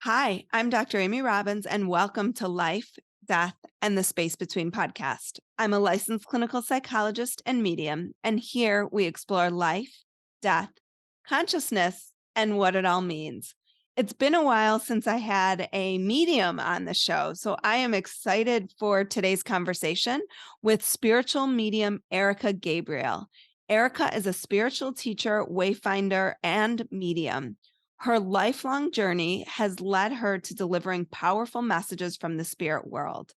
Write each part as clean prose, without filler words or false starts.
Hi, I'm Dr. Amy Robbins, and welcome to Life, Death, and the Space Between podcast. I'm a licensed clinical psychologist and medium, and here we explore life, death, consciousness, and what it all means. It's been a while since I had a medium on the show, so I am excited for today's conversation with spiritual medium Erika Gabriel. Erika is a spiritual teacher, wayfinder, and medium. Her lifelong journey has led her to delivering powerful messages from the spirit world.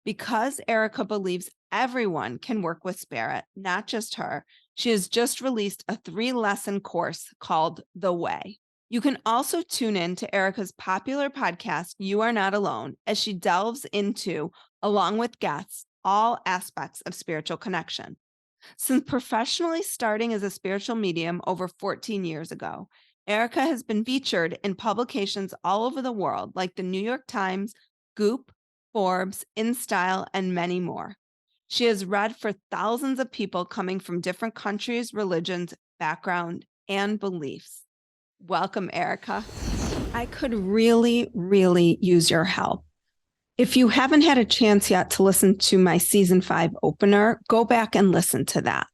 Because Erika believes everyone can work with spirit, not just her, she has just released a 3-lesson course called The Way. You can also tune in to Erika's popular podcast, You Are Not Alone, as she delves into, along with guests, all aspects of spiritual connection. Since professionally starting as a spiritual medium over 14 years ago, Erika has been featured in publications all over the world, like the New York Times, Goop, Forbes, InStyle, and many more. She has read for thousands of people coming from different countries, religions, background, and beliefs. Welcome, Erika. I could really use your help. If you haven't had a chance yet to listen to my season 5 opener, go back and listen to that.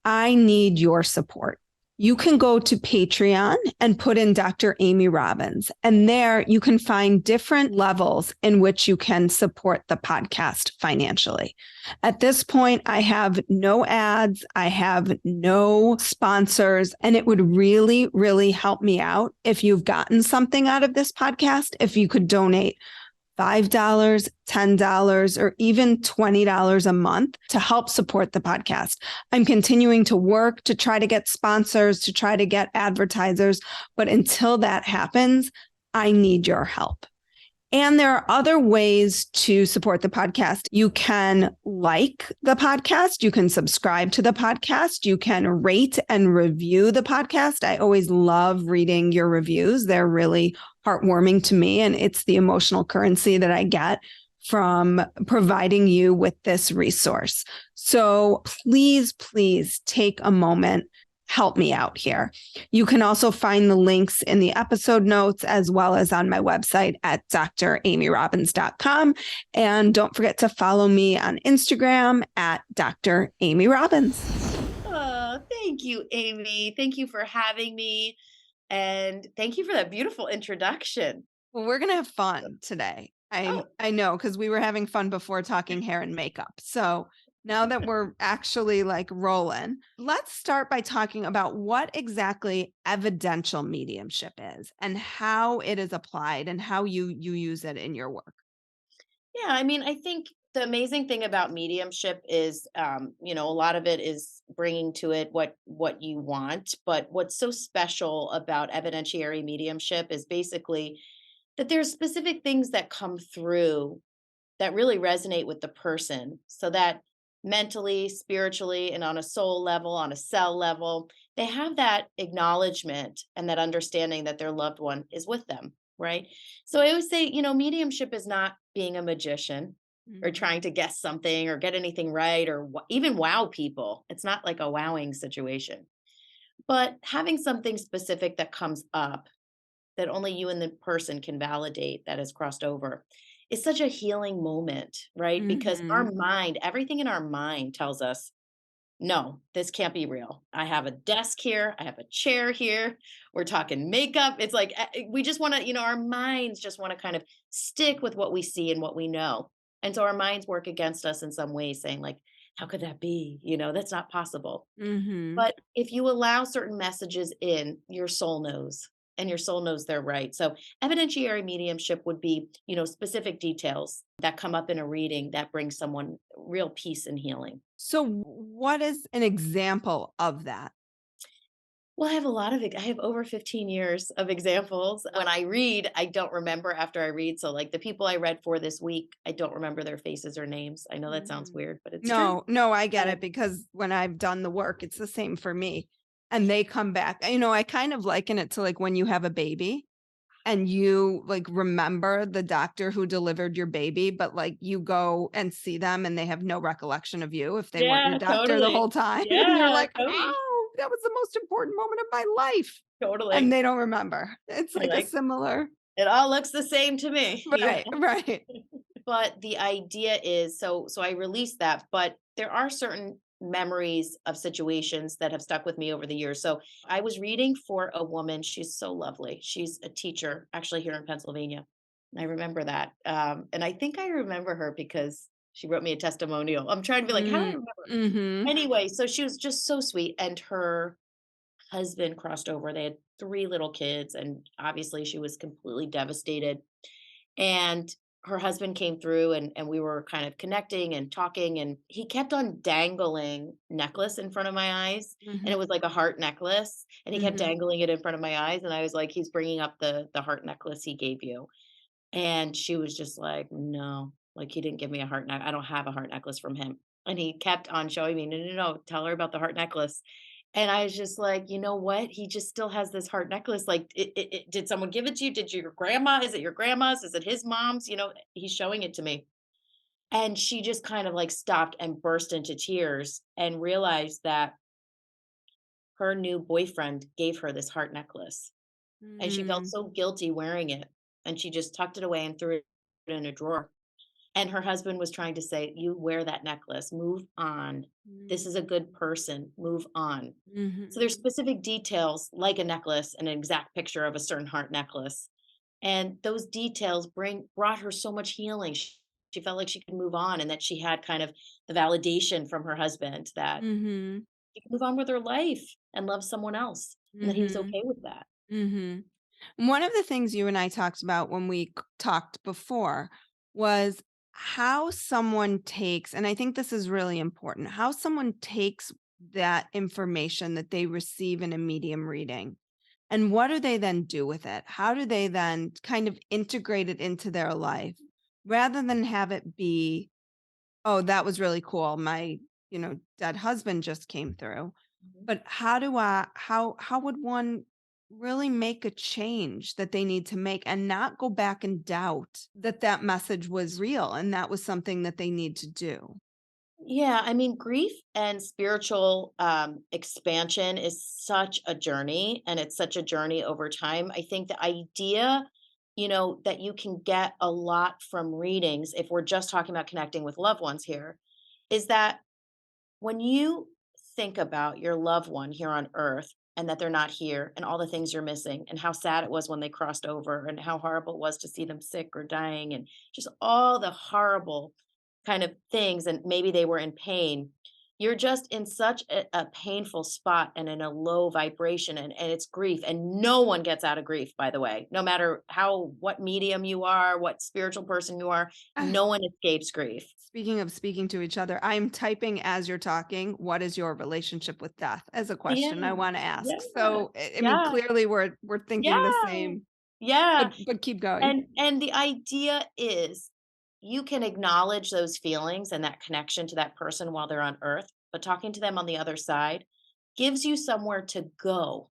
I need your support. You can go to Patreon and put in Dr. Amy Robbins, and there you can find different levels in which you can support the podcast financially. At this point, I have no ads, I have no sponsors, and it would really help me out if you've gotten something out of this podcast, if you could donate $5, $10, or even $20 a month to help support the podcast. I'm continuing to work to try to get sponsors, to try to get advertisers, but until that happens, I need your help. And there are other ways to support the podcast. You can like the podcast. You can subscribe to the podcast. You can rate and review the podcast. I always love reading your reviews. They're really heartwarming to me, and it's the emotional currency that I get from providing you with this resource. So please take a moment. Help me out here. You can also find the links in the episode notes as well as on my website at dramyrobbins.com. And don't forget to follow me on Instagram at Dr. Amy Robbins. Oh, thank you, Amy. Thank you for having me. And thank you for that beautiful introduction. Well, we're going to have fun today. I know, because we were having fun before talking hair and makeup. So now that we're actually like rolling, let's start by talking about what exactly evidential mediumship is and how it is applied and how you use it in your work. Yeah, I think the amazing thing about mediumship is, a lot of it is bringing to it what you want. But what's so special about evidentiary mediumship is basically that there's specific things that come through that really resonate with the person, so that mentally, spiritually, and on a soul level, on a cell level, they have that acknowledgement and that understanding that their loved one is with them, right? So I always say, mediumship is not being a magician or Mhm. trying to guess something or get anything right or even wow people. It's not like a wowing situation, but having something specific that comes up that only you and the person can validate that has crossed over is such a healing moment, right? Because our Mhm. mind, everything in our mind tells us, no, this can't be real. I have a desk here, I have a chair here, we're talking makeup. It's like we just want to, our minds just want to kind of stick with what we see and what we know. And so our minds work against us in some ways, saying, like, how could that be? That's not possible. Mhm. But if you allow certain messages in, your soul knows, and your soul knows they're right. So evidentiary mediumship would be, specific details that come up in a reading that bring someone real peace and healing. So what is an example of that? Well, I have a lot of it. I have over 15 years of examples. When I read, I don't remember after I read. So, like the people I read for this week, I don't remember their faces or names. I know that sounds Mhm. weird, but it's true. No, I get Uh, it because when I've done the work, it's the same for me. And they come back. I kind of liken it to like when you have a baby and you like remember the doctor who delivered your baby, but like you go and see them and they have no recollection of you if they weren't your yeah, doctor the totally. whole time. And you're Yeah, like, totally. oh, that was the most important moment of my life. And Totally. they don't remember. It's You're like a like, similar. It all looks the same to me. Yeah. Right, right. But the idea is, so I released that, but there are certain memories of situations that have stuck with me over the years. So I was reading for a woman. She's so lovely. She's a teacher actually here in Pennsylvania. And I remember that. And I think I remember her because she wrote me a testimonial. I'm trying to be like, how do I Mm, remember? mhm, Anyway, so she was just so sweet. And her husband crossed over. They had three little kids. And obviously she was completely devastated, and her husband came through, and we were kind of connecting and talking, and he kept on dangling necklace in front of my eyes, and mhm, it was like a heart necklace, and he kept mhm, dangling it in front of my eyes, and I was like, he's bringing up the heart necklace he gave you. And she was just like, no, like, he didn't give me a heart I don't have a heart necklace from him. And he kept on showing me, no, no, no, tell her about the heart necklace. And I was just like, you know what? He just still has this heart necklace. Like, did someone give it to you? Did your grandma? Is it your grandma's? Is it his mom's? He's showing it to me. And she just kind of like stopped and burst into tears and realized that her new boyfriend gave her this heart necklace. And she felt mm, so guilty wearing it. And she just tucked it away and threw it in a drawer. And her husband was trying to say, "You wear that necklace, move on. This mm, is a good person, move on." So there's mhm, specific details like a necklace and an exact picture of a certain heart necklace. And those details brought her so much healing. She felt like she could move on, and that she had kind of the validation from her husband that mhm, she could move on with her life and love someone else, and that he was mhm, okay with that. mhm. One of the things you and I talked about when we talked before was how someone takes, and I think this is really important, how someone takes that information that they receive in a medium reading and what do they then do with it? How do they then kind of integrate it into their life rather than have it be, oh, that was really cool. My, dead husband just came through. Mhm. But how would one really make a change that they need to make and not go back and doubt that that message was real and that was something that they need to do? Yeah, I mean, grief and spiritual expansion is such a journey, and it's such a journey over time. I think the idea, that you can get a lot from readings, if we're just talking about connecting with loved ones here, is that when you think about your loved one here on earth and that they're not here and all the things you're missing and how sad it was when they crossed over and how horrible it was to see them sick or dying and just all the horrible kind of things, and maybe they were in pain, you're just in such a painful spot and in a low vibration, and it's grief, and no one gets out of grief, by the way, no matter what medium you are, what spiritual person you are, Ah, no one escapes grief. speaking of speaking to each other, I'm typing as you're talking, what is your relationship with death as a Yeah, question I want to ask. yeah, So I mean yeah. clearly we're thinking the Yeah. same, Yeah. but keep going. And the idea is you can acknowledge those feelings and that connection to that person while they're on earth, but talking to them on the other side gives you somewhere to go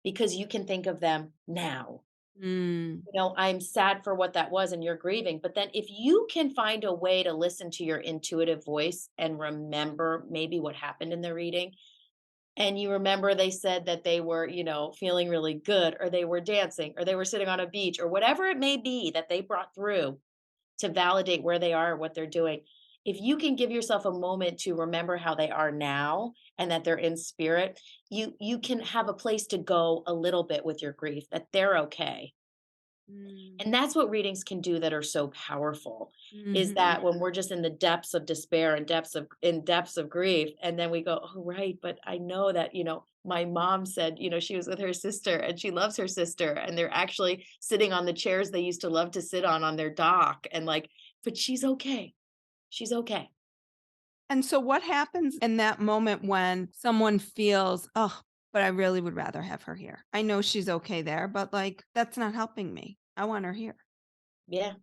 because you can think of them now. Mm, I'm sad for what that was and you're grieving. But then if you can find a way to listen to your intuitive voice and remember maybe what happened in the reading, and you remember they said that they were, feeling really good, or they were dancing, or they were sitting on a beach, or whatever it may be that they brought through to validate where they are, what they're doing. If you can give yourself a moment to remember how they are now and that they're in spirit, you can have a place to go a little bit with your grief, that they're okay. mm, And that's what readings can do that are so powerful, is mhm. that when we're just in the depths of despair and depths of grief, and then we go, "Oh, right, but I know that, my mom said, she was with her sister and she loves her sister, and they're actually sitting on the chairs they used to love to sit on their dock, and like, but she's okay. She's okay." And so what happens in that moment when someone feels, "Oh, but I really would rather have her here. I know she's okay there, but, like, that's not helping me. I want her here." Yeah.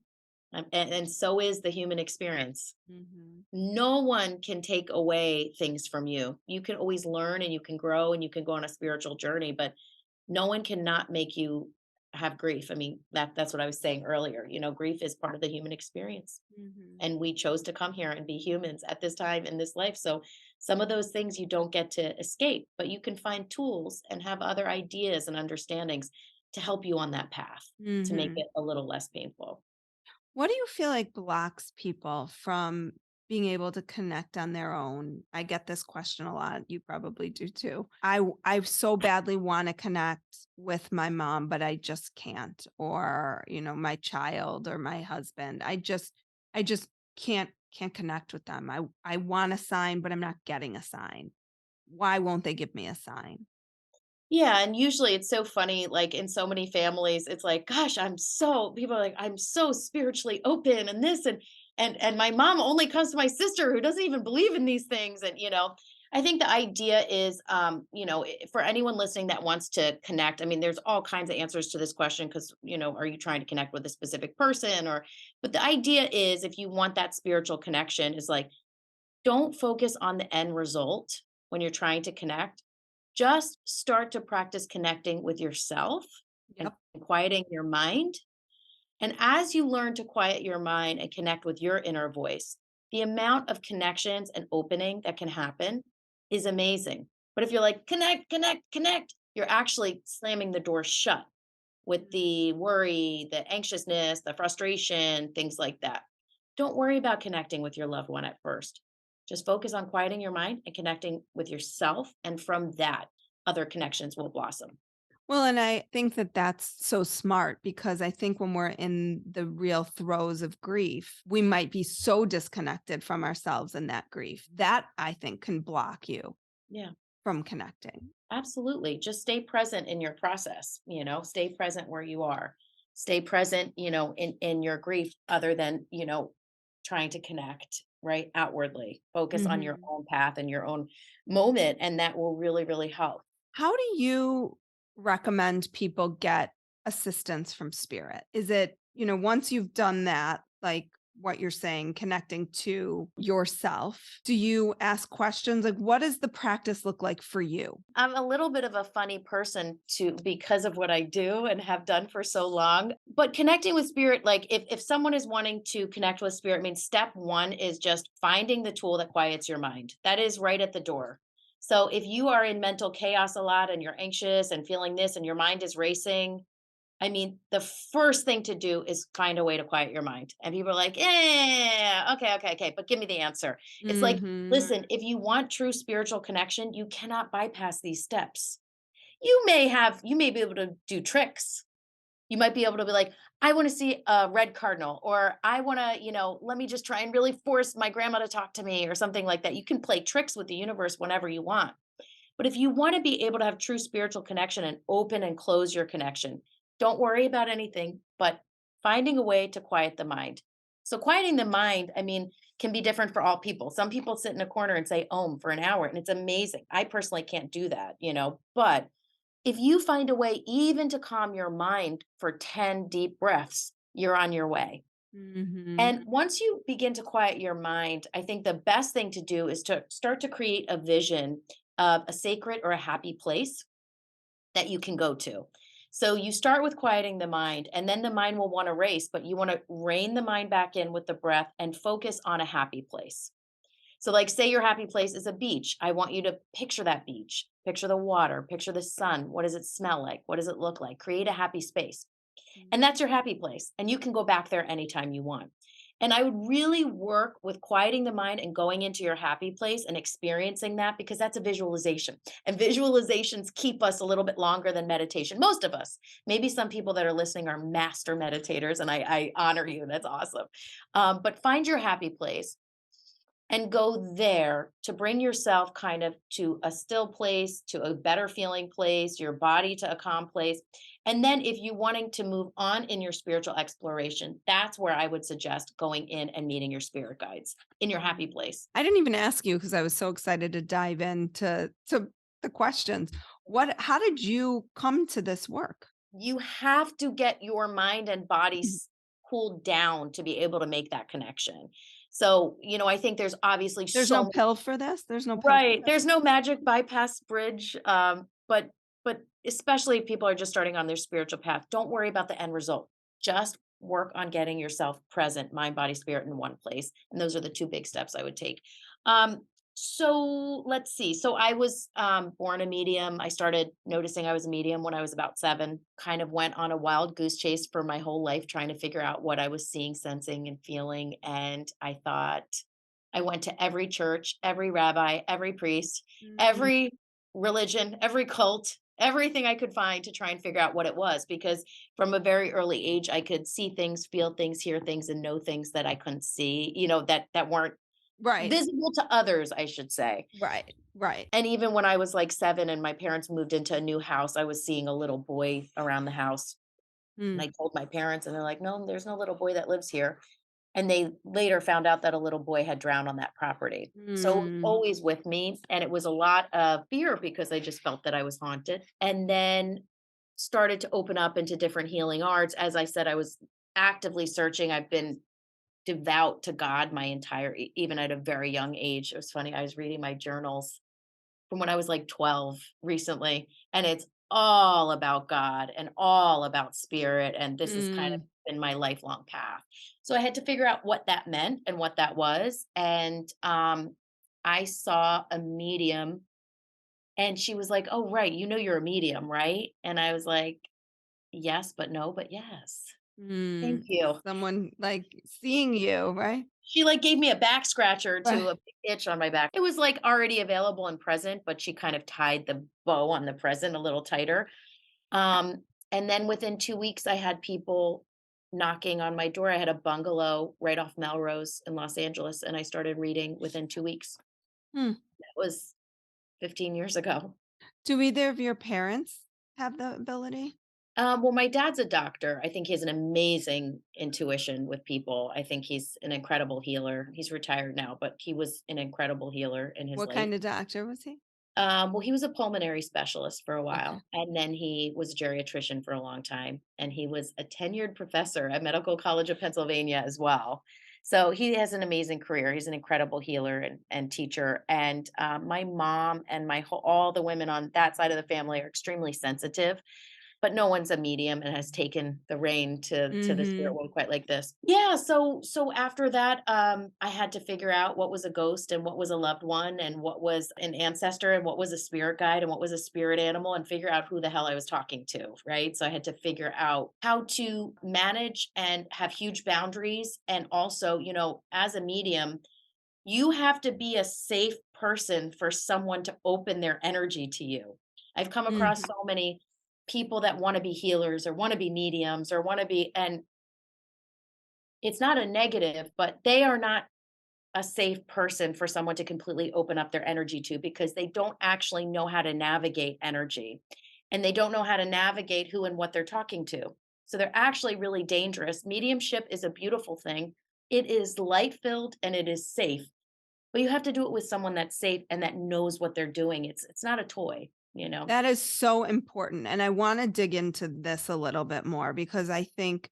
And so is the human experience. Mhm. No one can take away things from you. You can always learn and you can grow and you can go on a spiritual journey, but no one cannot make you have grief. I mean, that's what I was saying earlier. Grief is part of the human experience. Mhm. And we chose to come here and be humans at this time in this life. So some of those things you don't get to escape, but you can find tools and have other ideas and understandings. to help you on that path to make Hmm. it a little less painful. What do you feel like blocks people from being able to connect on their own? I get this question a lot. You probably do too. I so badly want to connect with my mom, but I just can't. Or, my child or my husband. I just can't connect with them. I want a sign, but I'm not getting a sign. Why won't they give me a sign? Yeah, and usually it's so funny, like in so many families, it's like, gosh, people are like, I'm so spiritually open and this and my mom only comes to my sister who doesn't even believe in these things. And I think the idea is for anyone listening that wants to connect, I mean, there's all kinds of answers to this question because, are you trying to connect with a specific person but the idea is if you want that spiritual connection is like don't focus on the end result when you're trying to connect. Just start to practice connecting with yourself and Yep. quieting your mind. And as you learn to quiet your mind and connect with your inner voice, the amount of connections and opening that can happen is amazing. But if you're like, connect, connect, connect, you're actually slamming the door shut with the worry, the anxiousness, the frustration, things like that. Don't worry about connecting with your loved one at first. Just focus on quieting your mind and connecting with yourself. And from that, other connections will blossom. Well, and I think that that's so smart because I think when we're in the real throes of grief, we might be so disconnected from ourselves in that grief. That I think can block you Yeah, from connecting. absolutely. Just stay present in your process, stay present where you are. Stay present, in your grief, other than, trying to connect, right? Outwardly. Focus on your Mhm. own path and your own moment. And that will really, really help. How do you recommend people get assistance from spirit? Is it, once you've done that, like what you're saying, connecting to yourself, do you ask questions? Like, what does the practice look like for you? I'm a little bit of a funny person to because of what I do and have done for so long. But connecting with spirit, like if someone is wanting to connect with spirit, I mean, step one is just finding the tool that quiets your mind. That is right at the door. So if you are in mental chaos a lot and you're anxious and feeling this and your mind is racing, I mean, the first thing to do is find a way to quiet your mind. And people are like, yeah, okay, okay, okay, but give me the answer. It's like, Mhm. listen, if you want true spiritual connection, you cannot bypass these steps. You may be able to do tricks. You might be able to be like, I want to see a red cardinal, or I want to, let me just try and really force my grandma to talk to me, or something like that. You can play tricks with the universe whenever you want. But if you want to be able to have true spiritual connection and open and close your connection, don't worry about anything, but finding a way to quiet the mind. So, quieting the mind, I mean, can be different for all people. Some people sit in a corner and say Om for an hour, and it's amazing. I personally can't do that, but if you find a way even to calm your mind for 10 deep breaths, you're on your way. Mhm. And once you begin to quiet your mind, I think the best thing to do is to start to create a vision of a sacred or a happy place that you can go to. So you start with quieting the mind, and then the mind will want to race, but you want to rein the mind back in with the breath and focus on a happy place. So, like, say your happy place is a beach. I want you to picture that beach, picture the water, picture the sun. What does it smell like? What does it look like? Create a happy space. And that's your happy place. And you can go back there anytime you want. And I would really work with quieting the mind and going into your happy place and experiencing that because that's a visualization. And visualizations keep us a little bit longer than meditation. Most of us. Maybe some people that are listening are master meditators, and I honor you. That's awesome. But find your happy place and go there to bring yourself kind of to a still place, to a better feeling place, your body to a calm place. And then if you wanting to move on in your spiritual exploration, that's where I would suggest going in and meeting your spirit guides in your happy place. I didn't even ask you because I was so excited to dive into the questions. How did you come to this work? You have to get your mind and body Mhm. cooled down to be able to make that connection. So, I think there's obviously There's no so pill for this? There's no pill for right. this? There's no magic bypass bridge. But especially if people are just starting on their spiritual path, don't worry about the end result. Just work on getting yourself present, mind, body, spirit in one place. And those are the two big steps I would take. Um, So let's see. So I was born a medium. I started noticing I was a medium when I was about 7. Kind of went on a wild goose chase for my whole life, trying to figure out what I was seeing, sensing, and feeling. And I thought I went to every church, every rabbi, every priest, Mm, every religion, every cult, everything I could find to try and figure out what it was. Because from a very early age, I could see things, feel things, hear things, and know things that I couldn't see. That weren't right, visible to others, I should say. right, right. And even when I was, like, 7 and my parents moved into a new house, I was seeing a little boy around the house, and Mm, I told my parents, and they're like, "No, there's no little boy that lives here." And they later found out that a little boy had drowned on that property. So, it was mm, always with me, and it was a lot of fear because I just felt that I was haunted, and then started to open up into different healing arts. As I said, I was actively searching. I've been devout to God my entire even at a very young age. It was funny, I was reading my journals from when I was like 12 recently, and it's all about God and all about spirit. And this has kind of mm. been my lifelong path. So I had to figure out what that meant and what that was. And I saw a medium, and she was like, "Oh, right. You know, you're a medium, right?" And I was like, "Yes, but no, but yes. Thank Mm, you." someone like seeing you, right? She, like, gave me a back scratcher to Right. a big itch on my back. It was, like, already available and present, but she kind of tied the bow on the present a little tighter. And then within 2 weeks, I had people knocking on my door. I had a bungalow right off Melrose in Los Angeles, and I started reading within 2 weeks. Hmm. That was 15 years ago. Do either of your parents have the ability? Well, my dad's a doctor. I think he has an amazing intuition with people. I think he's an incredible healer. He's retired now, but he was an incredible healer in his What life. kind of doctor was he? Well, he was a pulmonary specialist for a Okay. while, and then he was a geriatrician for a long time, and he was a tenured professor at Medical College of Pennsylvania as well. So he has an amazing career. He's an incredible healer and teacher. And my mom and all the women on that side of the family are extremely sensitive, but no one's a medium and has taken the rein to the spirit Mhm. world quite like this. Yeah, so after that, I had to figure out what was a ghost and what was a loved one and what was an ancestor and what was a spirit guide and what was a spirit animal, and figure out who the hell I was talking to, right? So I had to figure out how to manage and have huge boundaries. And also, as a medium, you have to be a safe person for someone to open their energy to you. I've come across Mhm. so many people that want to be healers or want to be mediums or want to be, and it's not a negative, but they are not a safe person for someone to completely open up their energy to, because they don't actually know how to navigate energy, and they don't know how to navigate who and what they're talking to. So they're actually really dangerous. Mediumship is a beautiful thing. It is light filled and it is safe, but you have to do it with someone that's safe and that knows what they're doing. It's not a toy. That is so important, and I wanna dig into this a little bit more because I think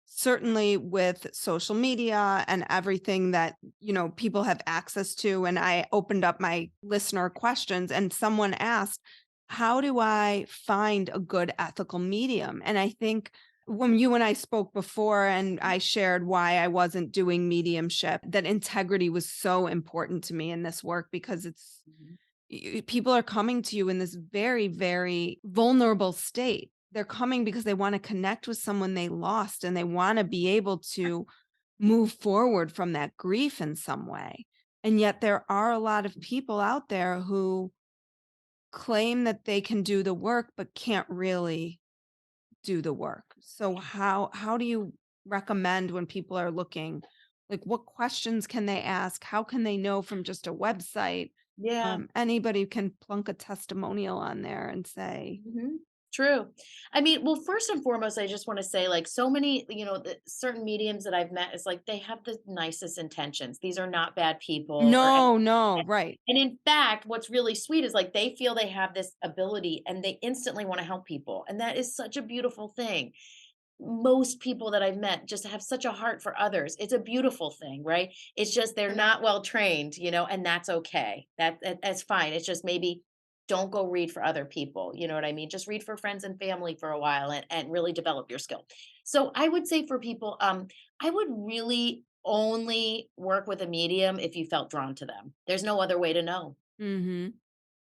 certainly with social media and everything that, people have access to, and I opened up my listener questions and someone asked, "How do I find a good ethical medium?" And I think when you and I spoke before and I shared why I wasn't doing mediumship, that integrity was so important to me in this work because it's Mhm. people are coming to you in this very, very vulnerable state. They're coming because they want to connect with someone they lost and they want to be able to move forward from that grief in some way. And yet there are a lot of people out there who claim that they can do the work but can't really do the work. So how do you recommend when people are looking, like what questions can they ask? How can they know from just a website? Yeah. Anybody can plunk a testimonial on there and say, Mhm. True. I mean, well, first and foremost, I just want to say, like, so many, certain mediums that I've met, is like they have the nicest intentions. These are not bad people or no, no, right. and in fact, what's really sweet is, like, they feel they have this ability and they instantly want to help people. And that is such a beautiful thing. Most people that I've met just have such a heart for others. It's a beautiful thing, right? It's just they're not well trained, and that's okay. That's fine. It's just maybe don't go read for other people. You know what I mean? Just read for friends and family for a while and really develop your skill. So I would say for people, I would really only work with a medium if you felt drawn to them. There's no other way to know. Mhm.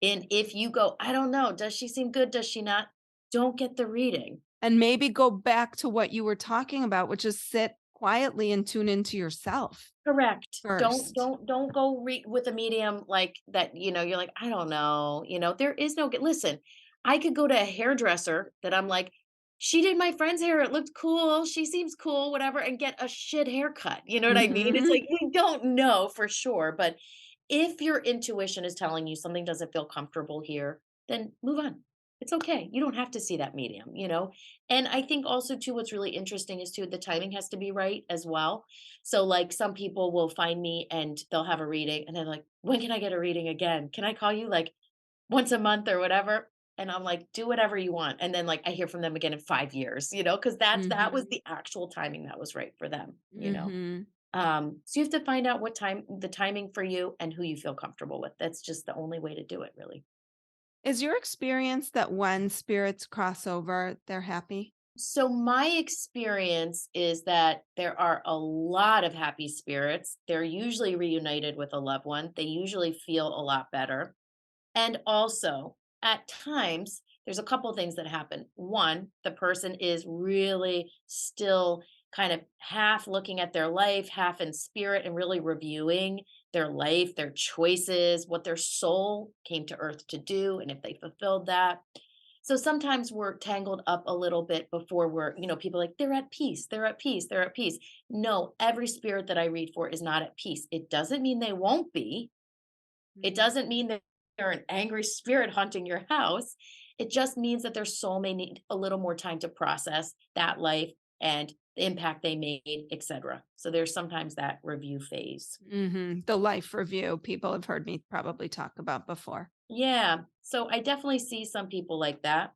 And if you go, I don't know, does she seem good? Does she not? Don't get the reading. And maybe go back to what you were talking about, which is sit quietly and tune into yourself Correct. Don't first. don't don't go read with a medium like that, you're like, I don't know, there is no listen, I could go to a hairdresser that I'm like, she did my friend's hair, it looked cool, she seems cool, whatever, and get a shit haircut. You know what I mean? It's Mhm. like we don't know for sure, but if your intuition is telling you something doesn't feel comfortable here, then move on. It's okay. You don't have to see that medium. And I think also too what's really interesting is too the timing has to be right as well. So, like, some people will find me and they'll have a reading and they're like, "When can I get a reading again? Can I call you like once a month or whatever?" And I'm like, "Do whatever you want." And then, like, I hear from them again in 5 years, because that was Mhm. the actual timing that was right for them. Mhm. So you have to find out the timing for you and who you feel comfortable with. That's just the only way to do it, really. Is your experience that when spirits cross over, they're happy? So my experience is that there are a lot of happy spirits. They're usually reunited with a loved one. They usually feel a lot better. And also, at times, there's a couple things that happen. One, the person is really still kind of half looking at their life, half in spirit, and really reviewing their life, their choices, what their soul came to earth to do, and if they fulfilled that. So sometimes we're tangled up a little bit before people are like, they're at peace, they're at peace, they're at peace. No, every spirit that I read for is not at peace. It doesn't mean they won't be. It Mhm. doesn't mean that you're an angry spirit haunting your house. It just means that their soul may need a little more time to process that life and the impact they made, etc. So there's sometimes that review phase. Mhm. The life review people have heard me probably talk about before. Yeah. So I definitely see some people like that.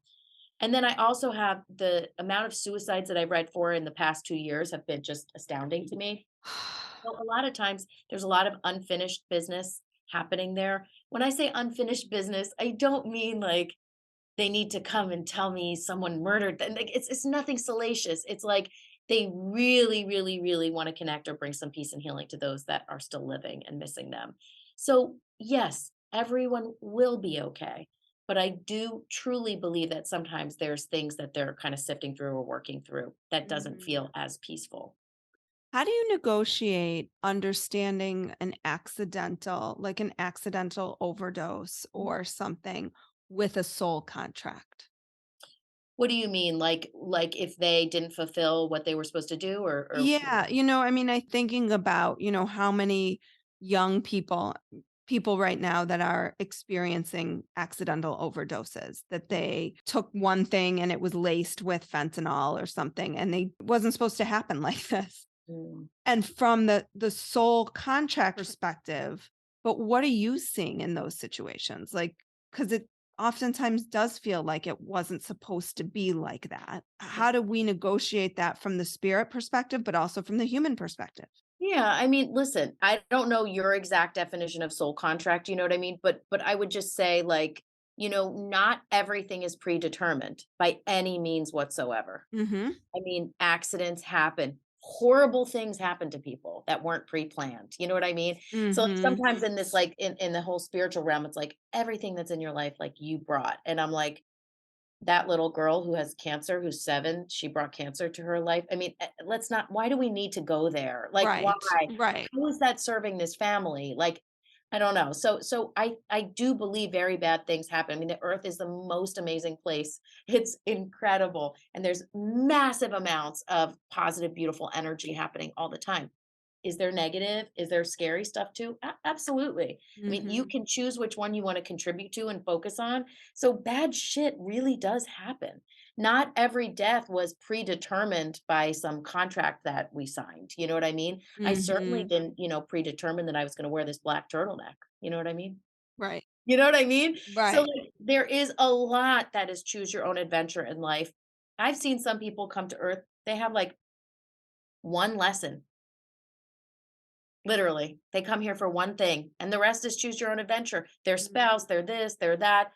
And then I also have the amount of suicides that I've read for in the past 2 years have been just astounding to me. So a lot of times there's a lot of unfinished business happening there. When I say unfinished business, I don't mean like they need to come and tell me someone murdered them. Like it's nothing salacious. It's like they really, really, really want to connect or bring some peace and healing to those that are still living and missing them. So yes, everyone will be okay. But I do truly believe that sometimes there's things that they're kind of sifting through or working through that doesn't Mhm. feel as peaceful. How do you negotiate understanding like an accidental overdose or something with a soul contract? What do you mean? Like if they didn't fulfill what they were supposed to do or Yeah, I mean, I thinking about, how many young people right now that are experiencing accidental overdoses, that they took one thing and it was laced with fentanyl or something and they wasn't supposed to happen like this. Mm. And from the sole contract perspective, but what are you seeing in those situations? Like, because it oftentimes does feel like it wasn't supposed to be like that. How do we negotiate that from the spirit perspective, but also from the human perspective? Yeah, I mean, listen, I don't know your exact definition of soul contract, you know what I mean? But I would just say like, not everything is predetermined by any means whatsoever. Mhm. I mean, accidents happen. Horrible things happen to people that weren't pre-planned. You know what I mean? So like Mhm. sometimes in this like in the whole spiritual realm, it's like everything that's in your life like you brought. And I'm like, that little girl who has cancer, who's 7, she brought cancer to her life. I mean, let's not why do we need to go there? Like, why? Right. Right. How is that serving this family? Like, I don't know. So I do believe very bad things happen. I mean, the earth is the most amazing place. It's incredible. And there's massive amounts of positive, beautiful energy happening all the time. Is there negative? Is there scary stuff too? Absolutely. I mean, you Mhm. can choose which one you want to contribute to and focus on. So bad shit really does happen. Not every death was predetermined by some contract that we signed. You know what I mean? I certainly Mhm. didn't, predetermine that I was going to wear this black turtleneck. You know what I mean? Right. You know what I mean? So Right. like, there is a lot that is choose your own adventure in life. I've seen some people come to earth, they have like one lesson. Literally, they come here for one thing, and the rest is choose your own adventure. Their Mhm. spouse, they're this, they're that.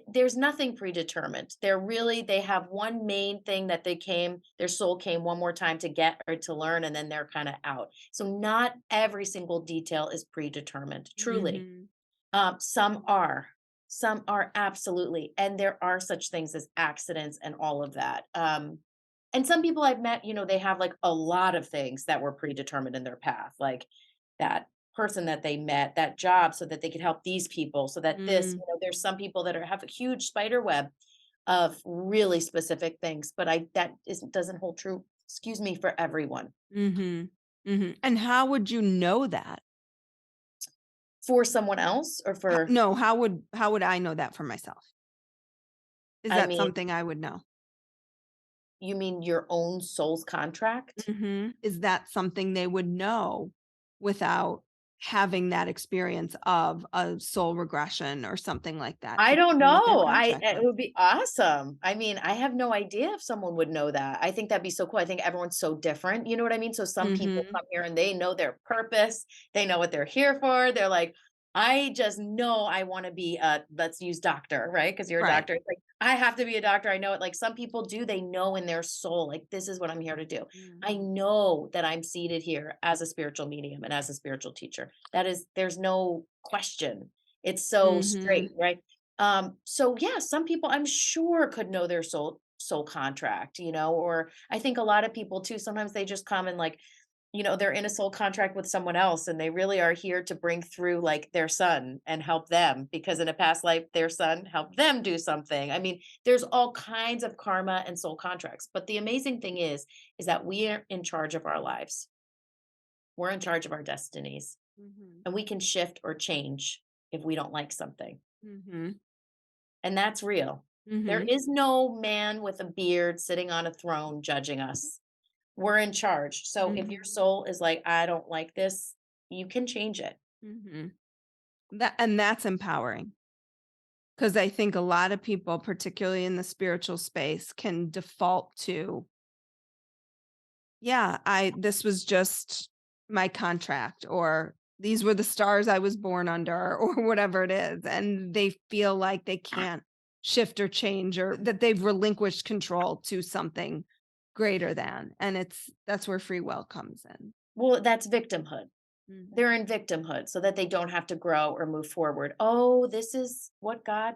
there's nothing predetermined. They have one main thing that their soul came one more time to get or to learn, and then they're kind of out. So not every single detail is predetermined, truly. Mhm. Some are. Some are absolutely. And there are such things as accidents and all of that. And some people I've met, they have like a lot of things that were predetermined in their path, like that person that they met, that job, so that they could help these people, so that Mm. there's some people that have a huge spider web of really specific things, but doesn't hold true, excuse me, for everyone. Mhm. Mhm. And how would you know that? For someone else or for, No, how would I know that for myself? Is I that mean, something I would know? you mean your own soul's contract? Mhm. Is that something they would know without having that experience of a soul regression or something like that I to don't know what their know. contract It was? would be awesome. I mean, I have no idea if someone would know that. I think that'd be so cool. I think everyone's so different. You know what I mean? So some people Mhm. come here and they know their purpose. They know what they're here for. They're like, I just know I want to be let's use doctor, right? Because you're a Right. doctor. It's like, I have to be a doctor. I know it. Like some people do, they know in their soul, like, this is what I'm here to do. I Mhm. know that I'm seated here as a spiritual medium and as a spiritual teacher. There's no question. It's so straight, Mhm. right? So yeah, some people I'm sure could know their soul contract, or I think a lot of people too, sometimes they just come and like, they're in a soul contract with someone else and they really are here to bring through like their son and help them because in a past life their son helped them do something. I mean, there's all kinds of karma and soul contracts, but the amazing thing is that we are in charge of our lives. We're in charge of our destinies Mhm. and we can shift or change if we don't like something. Mhm. And that's real. There Mhm. is no man with a beard sitting on a throne judging us. We're in charge. So if your Mhm. soul is like, I don't like this, you can change it. Mhm. That's empowering because I think a lot of people, particularly in the spiritual space, can default to, yeah, I this was just my contract, or these were the stars I was born under, or whatever it is, and they feel like they can't shift or change, or that they've relinquished control to something greater than, and that's where free will comes in. Well, that's victimhood. Mhm. They're in victimhood so that they don't have to grow or move forward. Oh, this is what God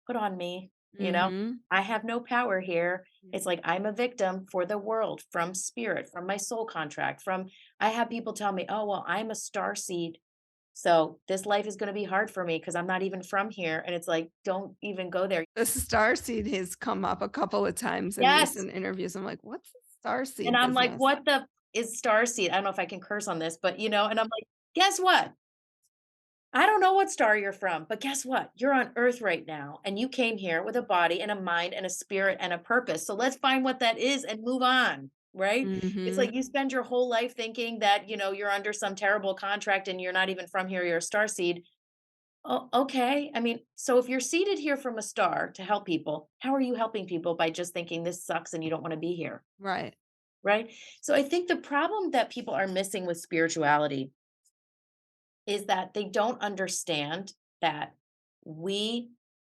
put on me. You know, Mhm. I have no power here. It's Mhm. like I'm a victim for the world from spirit, from my soul contract, I have people tell me, oh, well, I'm a star seed. So this life is going to be hard for me because I'm not even from here. And it's like, don't even go there. The star seed has come up a couple of times in Yes. recent interviews. I'm like, "What's the star And seed I'm like, business?" what the is star seed? I don't know if I can curse on this, but and I'm like, guess what? I don't know what star you're from, but guess what? You're on earth right now and you came here with a body and a mind and a spirit and a purpose. So let's find what that is and move on, right? It's Mhm. like you spend your whole life thinking that, you're under some terrible contract and you're not even from here, you're a star seed. Oh, okay. I mean, so if you're seated here from a star to help people, how are you helping people by just thinking this sucks and you don't want to be here, Right. right? So I think the problem that people are missing with spirituality is that they don't understand that we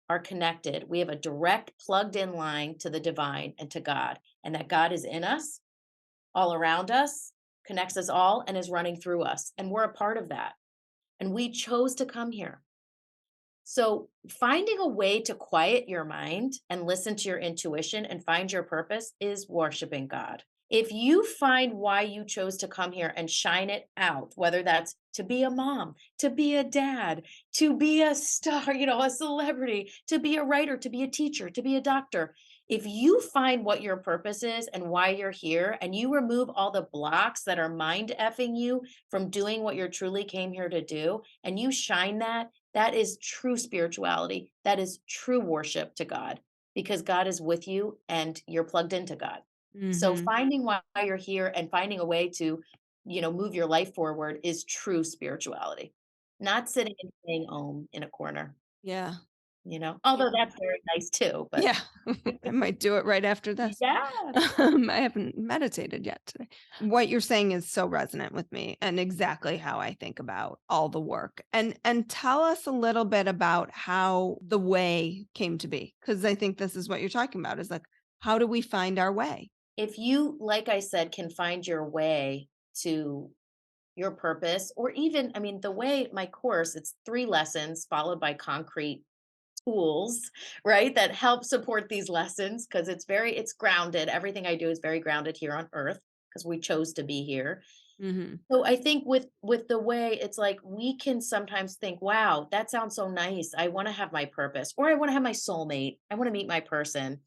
are connected. We have a direct plugged in line to the divine and to God, and that God is in us, all around us, connects us all, and is running through us. And we're a part of that. And we chose to come here. So, finding a way to quiet your mind and listen to your intuition and find your purpose is worshiping God. If you find why you chose to come here and shine it out, whether that's to be a mom, to be a dad, to be a star, a celebrity, to be a writer, to be a teacher, to be a doctor, if you find what your purpose is and why you're here, and you remove all the blocks that are mind effing you from doing what you're truly came here to do, and you shine that is true spirituality. That is true worship to God because God is with you and you're plugged into God. So Mhm. finding why you're here and finding a way to, move your life forward is true spirituality. Not sitting and saying om in a corner. Yeah. Although Yeah. that's very nice too, but Yeah. I might do it right after this. yeah. I haven't meditated yet today. What you're saying is so resonant with me and exactly how I think about all the work. And tell us a little bit about how the way came to be, because I think this is what you're talking about is like, how do we find our way? If you, like I said, can find your way to your purpose, or even, I mean, the way my course, it's 3 lessons followed by concrete tools, right? That help support these lessons because it's grounded. Everything I do is very grounded here on earth because we chose to be here. Mhm. So I think with the way it's like we can sometimes think, wow, that sounds so nice. I want to have my purpose, or I want to have my soulmate. I want to meet my person,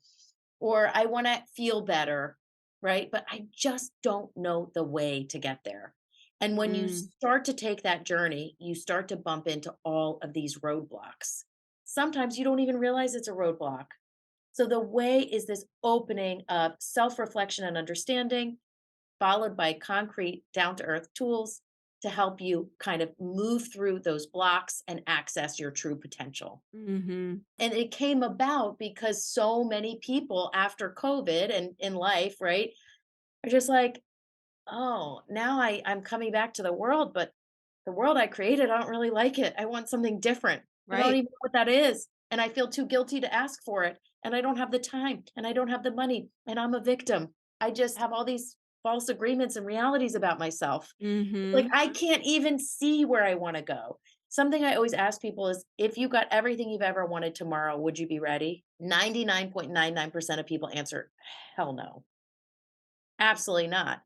or I want to feel better, right? But I just don't know the way to get there. And when you Mm. start to take that journey, you start to bump into all of these roadblocks. Sometimes you don't even realize it's a roadblock. So the way is this opening of self reflection and understanding, followed by concrete, down to earth tools to help you kind of move through those blocks and access your true potential. Mhm. And it came about because so many people after COVID and in life, right, are just like, oh, now I'm coming back to the world, but the world I created, I don't really like it. I want something different. And I don't Right. even know what that is. And I feel too guilty to ask for it. And I don't have the time and I don't have the money. And I'm a victim. I just have all these false agreements and realities about myself. It's like Mhm. I can't even see where I want to go. Something I always ask people is if you got everything you've ever wanted tomorrow, would you be ready? 99.99% of people answer, hell no, absolutely not.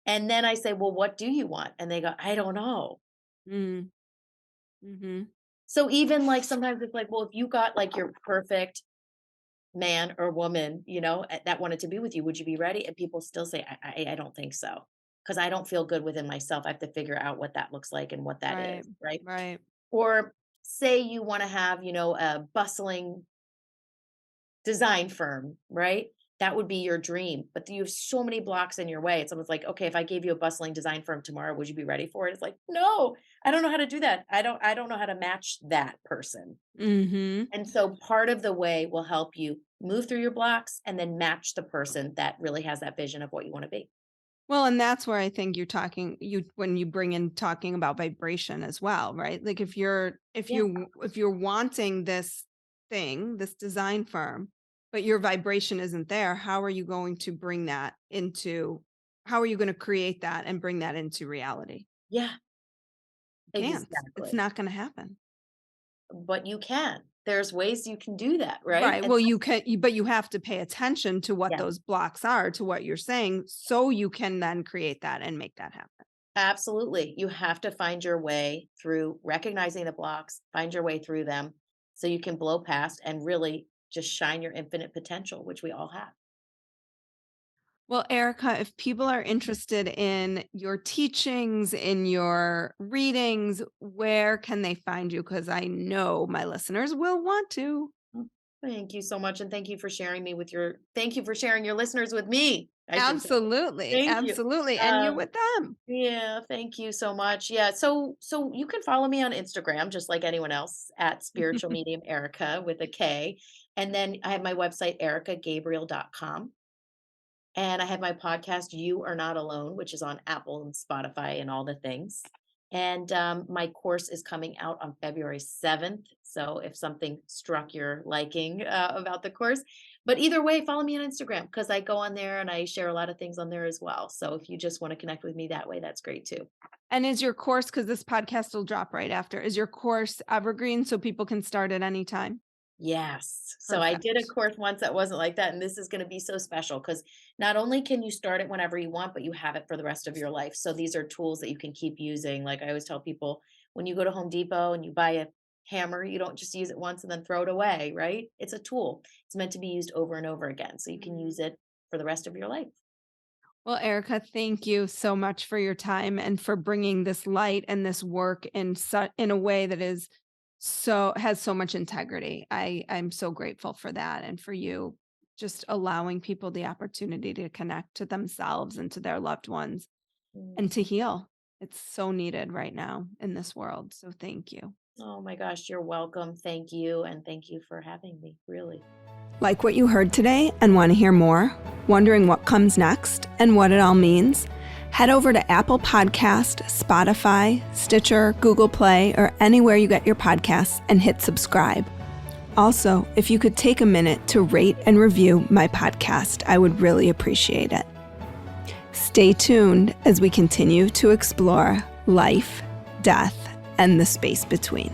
And then I say, well, what do you want? And they go, I don't know. Mm. Mhm. So even like sometimes it's like, well, if you got like your perfect man or woman, that wanted to be with you, would you be ready? And people still say, I don't think so. Because I don't feel good within myself. I have to figure out what that looks like and what that Right. is. Right. Right. Or say you want to have, a bustling design firm, right? That would be your dream. But you have so many blocks in your way. It's almost like, okay, if I gave you a bustling design firm tomorrow, would you be ready for it? It's like, no, I don't know how to do that. I don't know how to match that person. Mhm. And so part of the way will help you move through your blocks and then match the person that really has that vision of what you want to be. Well, and that's where I think you when you bring in talking about vibration as well, right? Like Yeah. if you're wanting this thing, this design firm, but your vibration isn't there, how are you going to bring that into how are you going to create that and bring that into reality? Yeah, You can't. It's exactly. not going to happen. But you can. There's ways you can do that, right? Right. And Well, you can, but you have to pay attention to what yeah, those blocks are, to what you're saying, so you can then create that and make that happen. absolutely. You have to find your way through recognizing the blocks, find your way through them so you can blow past and really just shine your infinite potential, which we all have. Well, Erica, if people are interested in your teachings, in your readings, where can they find you? Because I know my listeners will want to. Mm, thank you so much. And thank you for sharing your listeners with me, I should say. Absolutely. Thank you. Absolutely. And you Um, with them. Yeah, thank you so much. Yeah, so you can follow me on Instagram just like anyone else at spiritual medium Erica with a K. And then I have my website erikagabriel.com. And I have my podcast You Are Not Alone, which is on Apple and Spotify and all the things. And my course is coming out on February 7th. So if something struck your liking about the course, but either way, follow me on Instagram because I go on there and I share a lot of things on there as well. So if you just want to connect with me that way, that's great too. And is your course, because this podcast will drop right after, is your course evergreen so people can start at any time? Yes. So I did a Perfect. course once that wasn't like that, and this is going to be so special because not only can you start it whenever you want, but you have it for the rest of your life. So these are tools that you can keep using. Like I always tell people, when you go to Home Depot and you buy a hammer, you don't just use it once and then throw it away, right? It's a tool. It's meant to be used over and over again. So you can Mhm. use it for the rest of your life. Well, Erica, thank you so much for your time and for bringing this light and this work in a way that is has so much integrity. I'm so grateful for that and for you just allowing people the opportunity to connect to themselves and to their loved ones and to Mhm. heal. It's so needed right now in this world. So thank you. Oh my gosh, you're welcome. Thank you. And thank you for having me, really. Like what you heard today and want to hear more? Wondering what comes next and what it all means? Head over to Apple Podcast, Spotify, Stitcher, Google Play, or anywhere you get your podcasts and hit subscribe. Also, if you could take a minute to rate and review my podcast, I would really appreciate it. Stay tuned as we continue to explore life, death, and the space between.